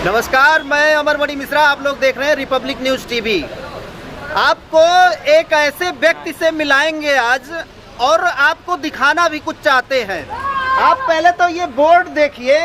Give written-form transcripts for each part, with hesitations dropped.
नमस्कार, मैं अमरमणि मिश्रा। आप लोग देख रहे हैं रिपब्लिक न्यूज टीवी। आपको एक ऐसे व्यक्ति से मिलाएंगे आज और आपको दिखाना भी कुछ चाहते हैं। आप पहले तो ये बोर्ड देखिए,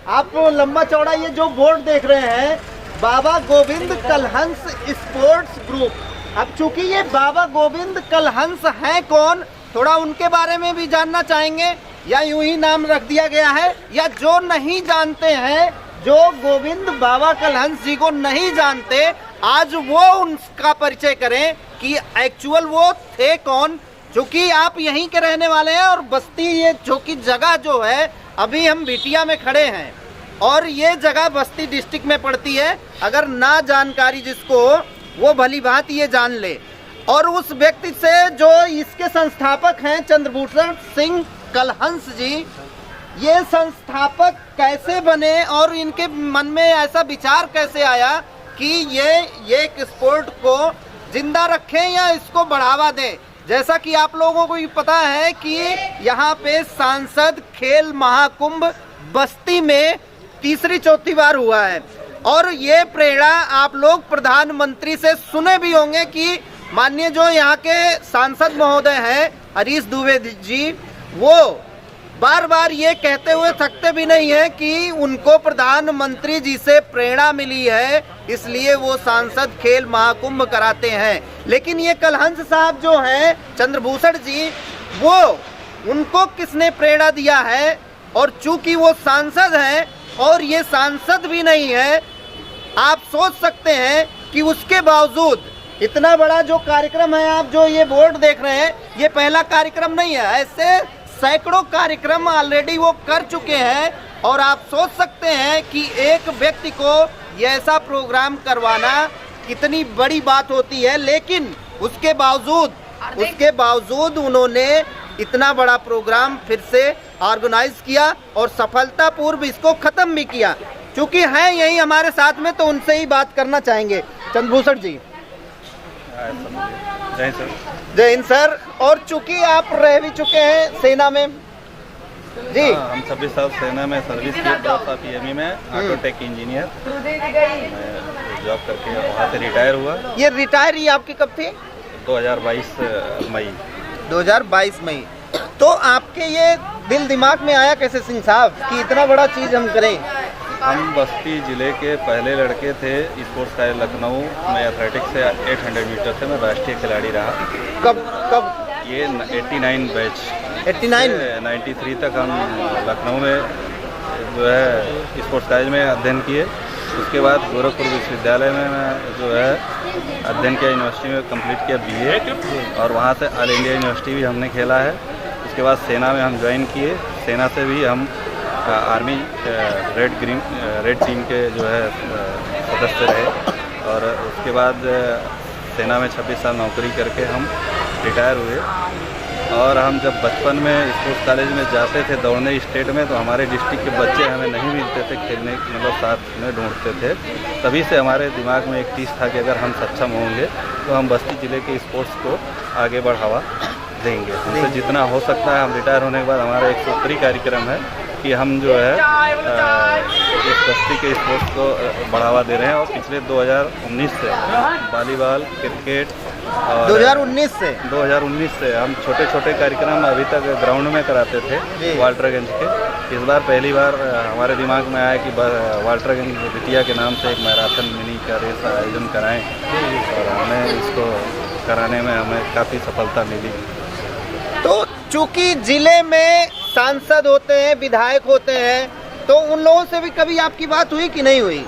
आप लंबा चौड़ा ये जो बोर्ड देख रहे हैं, बाबा गोविंद कलहंस स्पोर्ट्स ग्रुप। अब चूंकि ये बाबा गोविंद कलहंस हैं कौन, थोड़ा उनके बारे में भी जानना चाहेंगे, या यूं ही नाम रख दिया गया है, या जो नहीं जानते हैं, जो गोविंद बाबा कलहंस जी को नहीं जानते, आज वो उनका परिचय करें कि एक्चुअल वो थे कौन। क्योंकि आप यहीं के रहने वाले हैं और बस्ती ये जो कि जगह जो है, अभी हम बिटिया में खड़े हैं और ये जगह बस्ती डिस्ट्रिक्ट में पड़ती है। अगर ना जानकारी जिसको वो भली बात ये जान ले। और उस व्यक्ति से जो इसके संस्थापक हैं चंद्रभूषण सिंह कलहंस जी, ये संस्थापक कैसे बने और इनके मन में ऐसा विचार कैसे आया कि ये एक स्पोर्ट को जिंदा रखें या इसको बढ़ावा दें। जैसा कि आप लोगों को भी पता है कि यहाँ पे सांसद खेल महाकुंभ बस्ती में तीसरी चौथी बार हुआ है और ये प्रेरणा आप लोग प्रधानमंत्री से सुने भी होंगे कि माननीय जो यहाँ के सांसद महोदय हैं हरीश दुबे जी, वो बार बार ये कहते हुए थकते भी नहीं है कि उनको प्रधानमंत्री जी से प्रेरणा मिली है, इसलिए वो सांसद खेल महाकुंभ कराते हैं। लेकिन ये कलहंस साहब जो हैं चंद्रभूषण जी, वो उनको किसने प्रेरणा दिया है? और चूंकि वो सांसद हैं और ये सांसद भी नहीं है, आप सोच सकते हैं कि उसके बावजूद इतना बड़ा जो कार्यक्रम है, आप जो ये बोर्ड देख रहे हैं, ये पहला कार्यक्रम नहीं है। ऐसे सैकड़ों कार्यक्रम ऑलरेडी वो कर चुके हैं और आप सोच सकते हैं कि एक व्यक्ति को ये ऐसा प्रोग्राम करवाना कितनी बड़ी बात होती है। लेकिन उसके बावजूद उन्होंने इतना बड़ा प्रोग्राम फिर से ऑर्गेनाइज किया और सफलतापूर्व इसको खत्म भी किया। क्योंकि हैं यही हमारे साथ में, तो उनसे ही बात करना चाहेंगे। चंद्रभूषण जी, जय हिंद सर। और चूंकि आप रह भी चुके हैं सेना में जी। हम 26 साल सेना में सर्विस किए, 10 साल पीएमई में ऑटोटेक इंजीनियर जॉब करके वहाँ से रिटायर हुआ। ये रिटायर ही आपकी कब थी? 2022 मई। 2022 मई। तो आपके ये दिल दिमाग में आया कैसे सिंह साहब कि इतना बड़ा चीज़ हम करें? हम बस्ती जिले के पहले लड़के थे स्पोर्ट्स का। लखनऊ में एथलेटिक्स से 800 मीटर से मैं राष्ट्रीय खिलाड़ी रहा। कब? ये 89 बैच 93 तक हम लखनऊ में जो है स्पोर्ट्स कॉलेज में अध्ययन किए। उसके बाद गोरखपुर विश्वविद्यालय में मैं जो है अध्ययन किया, यूनिवर्सिटी में कंप्लीट किया BA, और वहाँ से ऑल इंडिया यूनिवर्सिटी भी हमने खेला है। उसके बाद सेना में हम ज्वाइन किए। सेना से भी हम आर्मी रेड टीम के जो है सदस्य रहे और उसके बाद सेना में 26 साल नौकरी करके हम रिटायर हुए। और हम जब बचपन में स्पोर्ट्स कॉलेज में जाते थे दौड़ने स्टेट में, तो हमारे डिस्ट्रिक्ट के बच्चे हमें नहीं मिलते थे खेलने, मतलब साथ में ढूंढते थे। तभी से हमारे दिमाग में एक चीज़ था कि अगर हम सक्षम होंगे तो हम बस्ती ज़िले के स्पोर्ट्स को आगे बढ़ावा देंगे। हमसे जितना हो सकता है। हम रिटायर होने के बाद हमारा एक सूत्री कार्यक्रम है कि हम जो है इस बस्ती के स्पोर्ट्स को बढ़ावा दे रहे हैं। और पिछले 2019 से वॉलीबॉल, क्रिकेट, 2019 से हम छोटे छोटे कार्यक्रम अभी तक ग्राउंड में कराते थे वाल्टरगंज के। इस बार पहली बार हमारे दिमाग में आया कि वाल्टरगंज बिटिया के नाम से एक मैराथन मिनी का रेस आयोजन कराएं, और हमें इसको कराने में हमें काफ़ी सफलता मिली। तो चूंकि जिले में सांसद होते हैं, विधायक होते हैं, तो उन लोगों से भी कभी आपकी बात हुई कि नहीं हुई?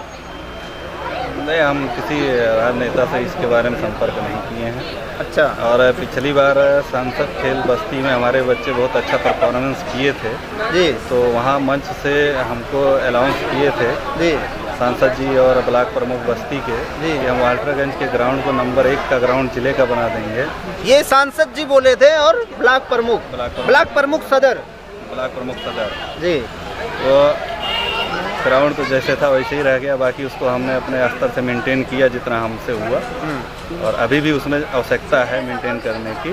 नहीं, हम किसी राजनेता से इसके बारे में संपर्क नहीं किए हैं। अच्छा। और पिछली बार सांसद खेल बस्ती में हमारे बच्चे बहुत अच्छा परफॉर्मेंस किए थे जी, तो वहाँ मंच से हमको अलाउंस किए थे जी सांसद जी और ब्लॉक प्रमुख बस्ती के जी कि हम वाल्टरगंज के ग्राउंड को नंबर 1 का ग्राउंड जिले का बना देंगे। ये सांसद जी बोले थे और ब्लॉक प्रमुख सदर जी। तो ग्राउंड तो जैसे था वैसे ही रह गया, बाकी उसको हमने अपने स्तर से मेंटेन किया जितना हमसे हुआ, और अभी भी उसमें आवश्यकता है मेंटेन करने की।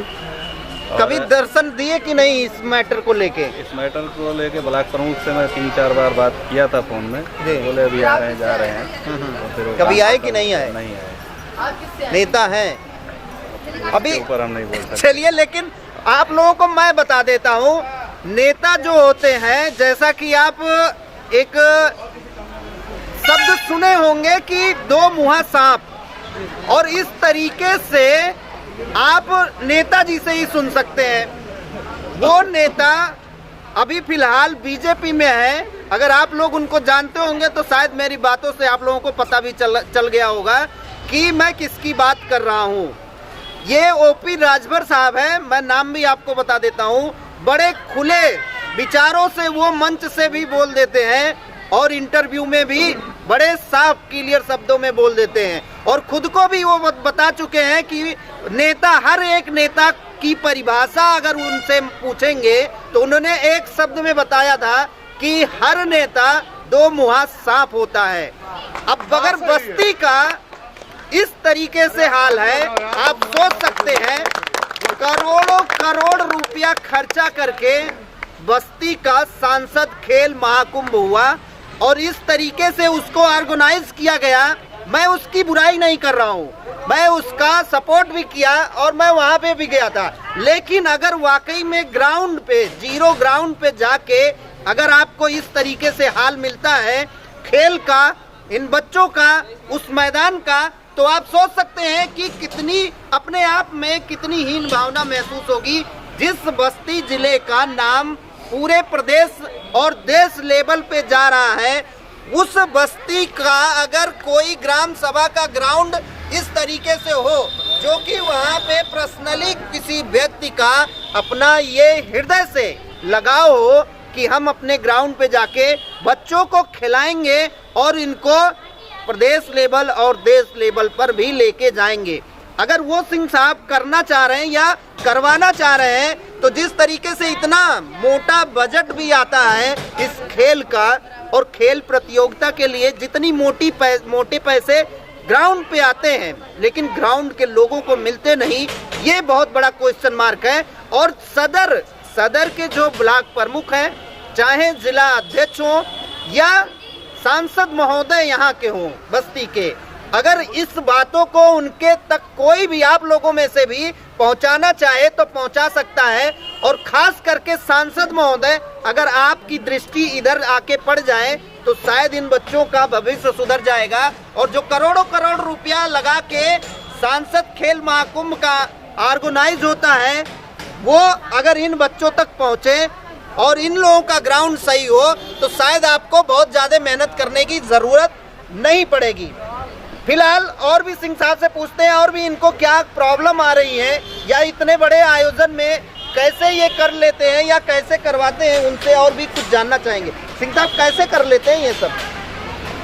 कभी दर्शन दिए कि नहीं इस मैटर को लेके? इस मैटर को लेके ब्लॉक प्रमुख से मैं 3-4 बार बात किया था फोन में, बोले अभी आ रहे हैं, जा रहे हैं। तो फिर कभी आए कि नहीं आए? नहीं आए, नेता हैं अभी ऊपर हम नहीं बोल सकते। चलिए, लेकिन आप लोगों को मैं बता देता हूँ, नेता जो होते हैं, जैसा कि आप एक शब्द सुने होंगे कि दो मुहा सांप, और इस तरीके से आप नेताजी से ही सुन सकते हैं। वो नेता अभी फिलहाल बीजेपी में है। अगर आप लोग उनको जानते होंगे तो शायद मेरी बातों से आप लोगों को पता भी चल गया होगा कि मैं किसकी बात कर रहा हूँ। ये ओपी राजभर साहब है, मैं नाम भी आपको बता देता हूँ। बड़े खुले विचारों से वो मंच से भी बोल देते हैं और इंटरव्यू में भी बड़े साफ क्लियर शब्दों में बोल देते हैं, और खुद को भी वो बता चुके हैं कि नेता, हर एक नेता की परिभाषा अगर उनसे पूछेंगे तो उन्होंने एक शब्द में बताया था कि हर नेता दो मुहा सांप होता है। अब अगर बस्ती का इस तरीके से हाल है, आप सोच सकते हैं, करोड़ों करोड़ रुपया खर्चा करके बस्ती का सांसद खेल महाकुंभ हुआ और इस तरीके से उसको ऑर्गेनाइज किया गया। मैं उसकी बुराई नहीं कर रहा हूँ, मैं उसका सपोर्ट भी किया और मैं वहाँ पे भी गया था। लेकिन अगर वाकई में ग्राउंड पे, जीरो ग्राउंड पे जाके अगर आपको इस तरीके से हाल मिलता है खेल का, इन बच्चों का, उस मैदान का, तो आप सोच सकते हैं कि कितनी अपने आप में कितनी हीन भावना महसूस होगी। जिस बस्ती जिले का नाम पूरे प्रदेश और देश लेवल पे जा रहा है, उस बस्ती का अगर कोई ग्राम सभा का ग्राउंड इस तरीके से हो, जो कि वहाँ पे पर्सनली किसी व्यक्ति का अपना ये हृदय से लगाव हो कि हम अपने ग्राउंड पे जाके बच्चों को खिलाएंगे और इनको प्रदेश लेवल और देश लेवल पर भी लेके जाएंगे, अगर वो सिंह साहब करना चाह रहे हैं या करवाना चाह रहे हैं, तो जिस तरीके से इतना मोटा बजट भी आता है इस खेल का, और खेल प्रतियोगिता के लिए जितनी मोटे पैसे ग्राउंड पे आते हैं लेकिन ग्राउंड के लोगों को मिलते नहीं, ये बहुत बड़ा क्वेश्चन मार्क है। और सदर के जो ब्लॉक प्रमुख हैं, चाहे जिला अध्यक्ष हो या सांसद महोदय यहाँ के हों बस्ती के, अगर इस बातों को उनके तक कोई भी आप लोगों में से भी पहुंचाना चाहे तो पहुंचा सकता है। और खास करके सांसद महोदय, अगर आपकी दृष्टि इधर आके पड़ जाए तो शायद इन बच्चों का भविष्य सुधर जाएगा। और जो करोड़ों करोड़ रुपया लगा के सांसद खेल महाकुंभ का ऑर्गेनाइज होता है, वो अगर इन बच्चों तक पहुंचे और इन लोगों का ग्राउंड सही हो तो शायद आपको बहुत ज़्यादा मेहनत करने की ज़रूरत नहीं पड़ेगी। फिलहाल और भी सिंह साहब से पूछते हैं और भी इनको क्या प्रॉब्लम आ रही है, या इतने बड़े आयोजन में कैसे ये कर लेते हैं या कैसे करवाते हैं, उनसे और भी कुछ जानना चाहेंगे। सिंह साहब, कैसे कर लेते हैं ये सब?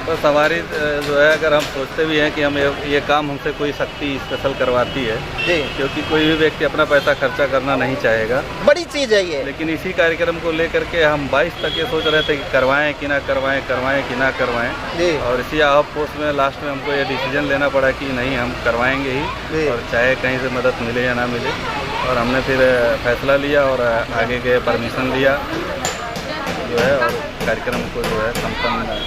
बस हमारी जो है, अगर हम सोचते भी हैं कि हम ये काम हमसे कोई शक्ति स्पेशल करवाती है जी, क्योंकि कोई भी व्यक्ति अपना पैसा खर्चा करना नहीं चाहेगा, बड़ी चीज़ है ये। लेकिन इसी कार्यक्रम को लेकर के हम 22 तक ये सोच रहे थे कि करवाएं कि ना करवाएं, करवाएं कि ना करवाएं, और इसी आप पोस्ट में लास्ट में हमको ये डिसीजन लेना पड़ा कि नहीं, हम करवाएंगे ही, और चाहे कहीं से मदद मिले या ना मिले। और हमने फिर फैसला लिया और आगे के परमिशन लिया जो है, और कार्यक्रम को जो है संपन्न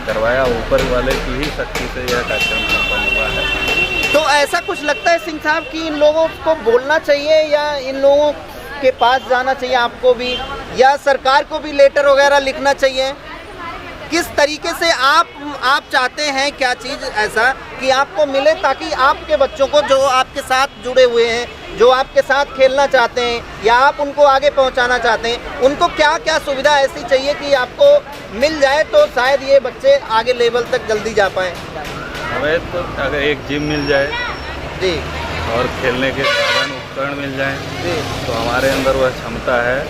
करवाया। ऊपर वाले की ही शक्ति से यह कार्यक्रम संपन्न हुआ है। तो ऐसा कुछ लगता है सिंह साहब कि इन लोगों को बोलना चाहिए या इन लोगों के पास जाना चाहिए आपको भी, या सरकार को भी लेटर वगैरह लिखना चाहिए? किस तरीके से आप चाहते हैं क्या चीज़ ऐसा कि आपको मिले, ताकि आपके बच्चों को जो आपके साथ जुड़े हुए हैं, जो आपके साथ खेलना चाहते हैं या आप उनको आगे पहुंचाना चाहते हैं, उनको क्या क्या सुविधा ऐसी चाहिए कि आपको मिल जाए तो शायद ये बच्चे आगे लेवल तक जल्दी जा पाएँ? हमें तो अगर एक जिम मिल जाए जी, और खेलने के साधन उपकरण मिल जाएं जी, तो हमारे अंदर वह क्षमता है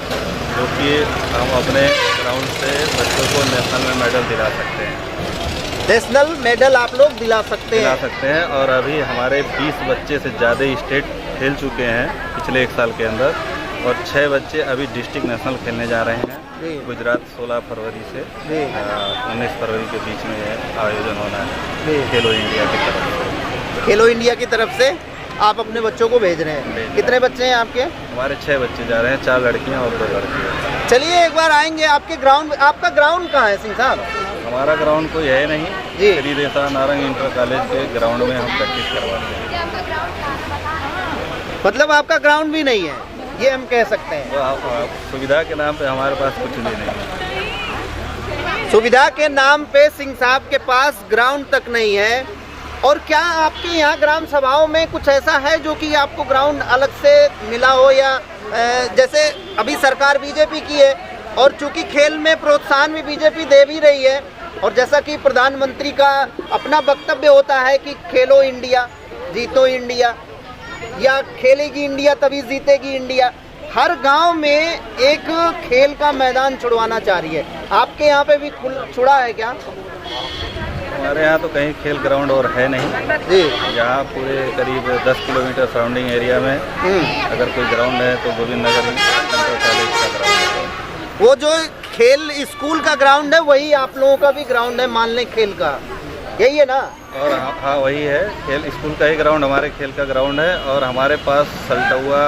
जो कि हम अपने ग्राउंड से बच्चों को नेशनल में मेडल दिला सकते हैं। नेशनल मेडल आप लोग दिला सकते हैं? और अभी हमारे 20 बच्चे से ज़्यादा स्टेट खेल चुके हैं पिछले 1 साल के अंदर, और 6 बच्चे अभी डिस्ट्रिक्ट नेशनल खेलने जा रहे हैं। गुजरात 16 फरवरी से 19 फरवरी के बीच में यह आयोजन होना है खेलो इंडिया की तरफ से। खेलो इंडिया की तरफ से आप अपने बच्चों को भेज रहे हैं। कितने बच्चे हैं आपके? हमारे 6 बच्चे जा रहे हैं, 4 लड़कियां और 2 लड़के। चलिए एक बार आएंगे आपके ग्राउंड। आपका ग्राउंड कहाँ है सिंह साहब? हमारा ग्राउंड कोई है नहीं जी। श्री देसा नारंग इंटर कॉलेज के ग्राउंड में हम प्रैक्टिस करवाते हैं। मतलब आपका ग्राउंड भी नहीं है, ये हम कह सकते हैं। सुविधा के नाम पे हमारे पास कुछ भी नहीं है। सुविधा के नाम पे सिंह साहब के पास ग्राउंड तक नहीं है। और क्या आपके यहाँ ग्राम सभाओं में कुछ ऐसा है जो कि आपको ग्राउंड अलग से मिला हो, या जैसे अभी सरकार बीजेपी की है और चूंकि खेल में प्रोत्साहन भी बीजेपी दे भी रही है, और जैसा कि प्रधानमंत्री का अपना वक्तव्य होता है कि खेलो इंडिया, जीतो इंडिया, या खेलेगी इंडिया तभी जीतेगी इंडिया, हर गांव में एक खेल का मैदान छुड़वाना चाह रही है। आपके यहाँ पे भी छुड़ा है क्या? हमारे यहाँ तो कहीं खेल ग्राउंड और है नहीं जी। यहाँ पूरे करीब 10 किलोमीटर सराउंडिंग एरिया में अगर कोई ग्राउंड है तो गोविंद नगर इंटर कॉलेज का ग्राउंड है। वो जो खेल स्कूल का ग्राउंड है वही आप लोगों का भी ग्राउंड है, मान लें खेल का, यही है ना? और हाँ वही है, खेल स्कूल का ही ग्राउंड हमारे खेल का ग्राउंड है। और हमारे पास सल्टुआ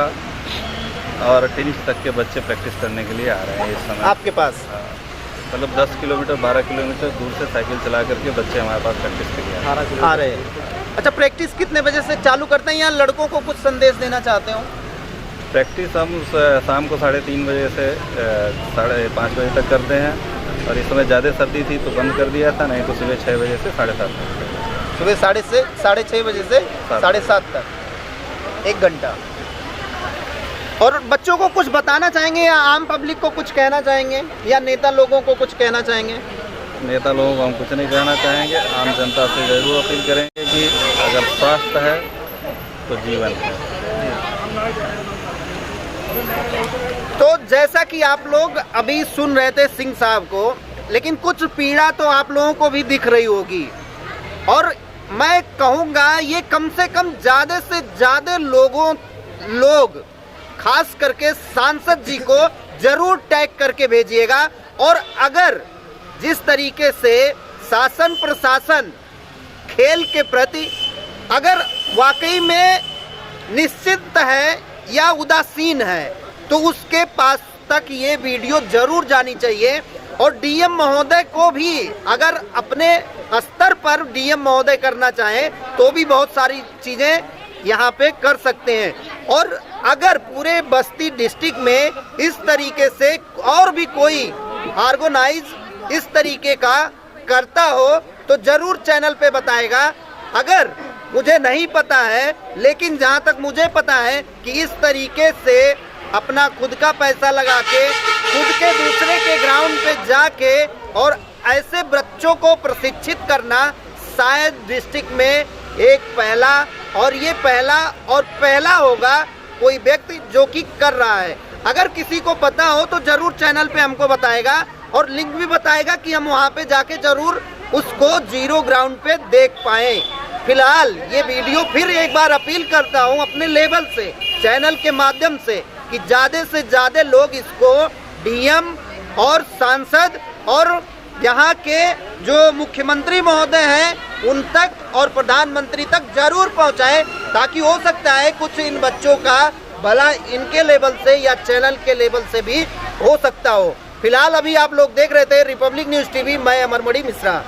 और टेनिस तक के बच्चे प्रैक्टिस करने के लिए आ रहे हैं इस समय। आपके पास? मतलब 10 किलोमीटर 12 किलोमीटर दूर से साइकिल चला करके बच्चे हमारे पास प्रैक्टिस के लिए आ रहे हैं। अच्छा, प्रैक्टिस कितने बजे से चालू करते हैं, या लड़कों को कुछ संदेश देना चाहते हो? प्रैक्टिस हम शाम को 3:30 बजे से 5:30 बजे तक करते हैं। और इस समय ज़्यादा सर्दी थी तो बंद कर दिया था, नहीं तो सुबह 6 बजे से 7:30 तक। सुबह 6:30 बजे से 7:30 तक 1 घंटा। और बच्चों को कुछ बताना चाहेंगे, या आम पब्लिक को कुछ कहना चाहेंगे, या नेता लोगों को कुछ कहना चाहेंगे? नेता लोगों को हम कुछ नहीं कहना चाहेंगे, आम जनता से जरूर अपील करेंगे कि अगर स्वास्थ्य है तो जीवन है। तो जैसा कि आप लोग अभी सुन रहे थे सिंह साहब को, लेकिन कुछ पीड़ा तो आप लोगों को भी दिख रही होगी। और मैं कहूँगा ये कम से कम ज़्यादा से ज़्यादा लोग खास करके सांसद जी को जरूर टैग करके भेजिएगा। और अगर जिस तरीके से शासन प्रशासन खेल के प्रति अगर वाकई में निश्चित है या उदासीन है, तो उसके पास तक ये वीडियो जरूर जानी चाहिए। और डीएम महोदय को भी अगर अपने स्तर पर डीएम महोदय करना चाहें तो भी बहुत सारी चीज़ें यहाँ पे कर सकते हैं। और अगर पूरे बस्ती डिस्ट्रिक्ट में इस तरीके से और भी कोई ऑर्गेनाइज इस तरीके का करता हो तो जरूर चैनल पे बताएगा। अगर मुझे नहीं पता है, लेकिन जहाँ तक मुझे पता है कि इस तरीके से अपना खुद का पैसा लगा के खुद के दूसरे के ग्राउंड पे जाके और ऐसे बच्चों को प्रशिक्षित करना शायद डिस्ट्रिक्ट में एक पहला, और ये पहला होगा कोई व्यक्ति जो कि कर रहा है। अगर किसी को पता हो तो जरूर चैनल पे हमको बताएगा और लिंक भी बताएगा कि हम वहाँ पे जाके जरूर उसको जीरो ग्राउंड पे देख पाएं। फिलहाल ये वीडियो फिर एक बार अपील करता हूँ अपने लेवल से, चैनल के माध्यम से, कि ज़्यादा से ज़्यादा लोग इसको डीएम और सांसद और यहाँ के जो मुख्यमंत्री महोदय हैं उन तक और प्रधानमंत्री तक जरूर पहुँचाएं, ताकि हो सकता है कुछ इन बच्चों का भला इनके लेवल से या चैनल के लेवल से भी हो सकता हो। फिलहाल अभी आप लोग देख रहे थे रिपब्लिक न्यूज़ टीवी, मैं अमरमणि मिश्रा।